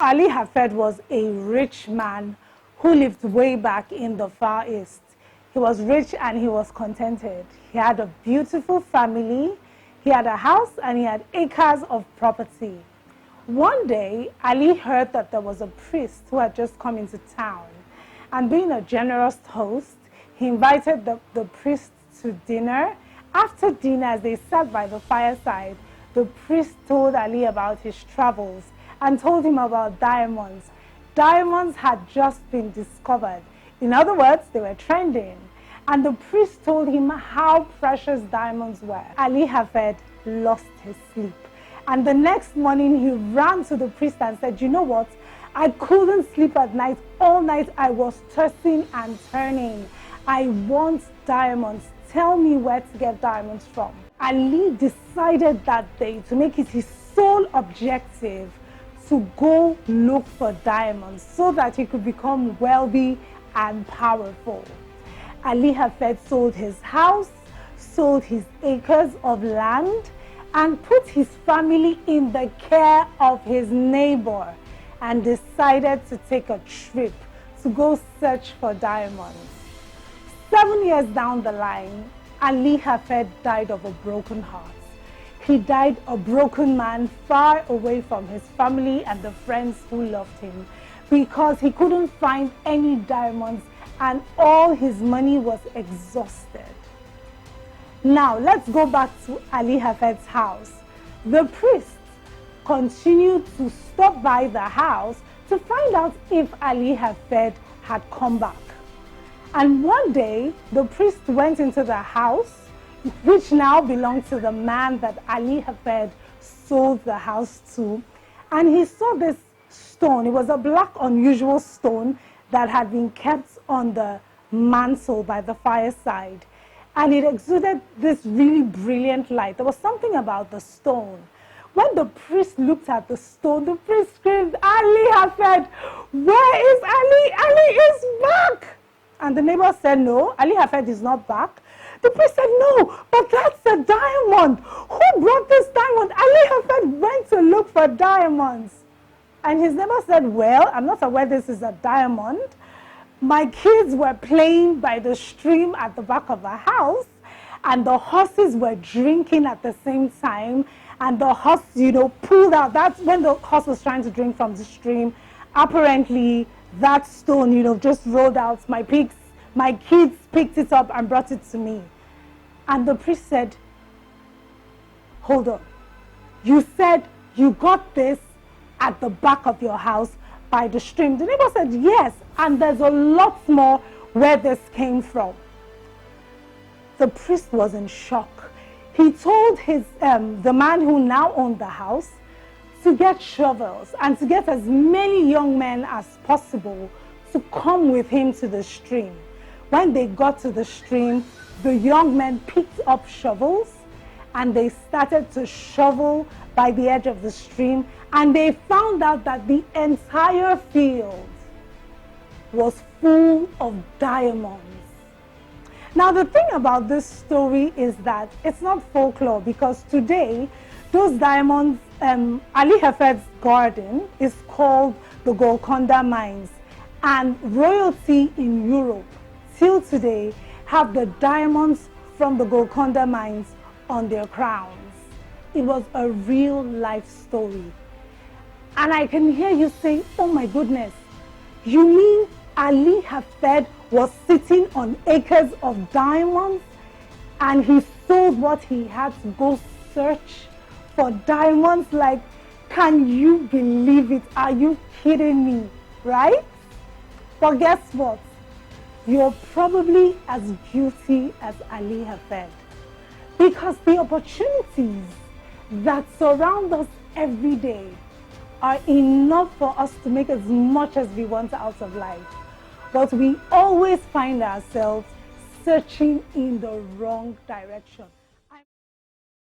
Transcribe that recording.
Ali Hafed was a rich man who lived way back in the Far East. He was rich and he was contented. He had a beautiful family, he had a house, and he had acres of property. One day, Ali heard that there was a priest who had just come into town. And being a generous host, he invited the priest to dinner. After dinner, as they sat by the fireside, the priest told Ali about his travels and told him about diamonds. Diamonds had just been discovered. In other words, they were trending. And the priest told him how precious diamonds were. Ali Hafed lost his sleep. And the next morning, he ran to the priest and said, "You know what? I couldn't sleep at night. All night I was tossing and turning. I want diamonds. Tell me where to get diamonds from." Ali decided that day to make it his sole objective to go look for diamonds so that he could become wealthy and powerful. Ali Hafed sold his house, sold his acres of land, and put his family in the care of his neighbor and decided to take a trip to go search for diamonds. 7 years down the line, Ali Hafed died of a broken heart. He died a broken man, far away from his family and the friends who loved him, because he couldn't find any diamonds and all his money was exhausted. Now, let's go back to Ali Hafed's house. The priest continued to stop by the house to find out if Ali Hafed had come back. And one day, the priest went into the house, which now belonged to the man that Ali Hafed sold the house to, and he saw this stone. It was a black, unusual stone that had been kept on the mantle by the fireside, and it exuded this really brilliant light. There was something about the stone. When the priest looked at the stone, the priest screamed, "Ali Hafed, where is Ali? Ali is back!" And the neighbor said, "No, Ali Hafed is not back." The priest said, "No, but that's a diamond. Who brought this diamond?" Ali Hafed went to look for diamonds. And his neighbor said, "Well, I'm not aware this is a diamond. My kids were playing by the stream at the back of the house, and the horses were drinking at the same time, and the horse, pulled out." That's when the horse was trying to drink from the stream. Apparently, that stone, just rolled out. My kids picked it up and brought it to me. And the priest said, "Hold on. You said you got this at the back of your house by the stream." The neighbor said, "Yes, and there's a lot more where this came from." The priest was in shock. He told the man who now owned the house to get shovels and to get as many young men as possible to come with him to the stream. When they got to the stream, the young men picked up shovels and they started to shovel by the edge of the stream, and they found out that the entire field was full of diamonds. Now, the thing about this story is that it's not folklore, because today, those diamonds, Ali Hafed's garden is called the Golconda Mines, and royalty in Europe till today have the diamonds from the Golconda Mines on their crowns. It was a real life story. And I can hear you say, "Oh my goodness, you mean Ali Hafed was sitting on acres of diamonds and he sold what he had to go search for diamonds?" Like, can you believe it? Are you kidding me? Right? But guess what? You're probably as guilty as Ali Hafed, because the opportunities that surround us every day are enough for us to make as much as we want out of life. But we always find ourselves searching in the wrong direction.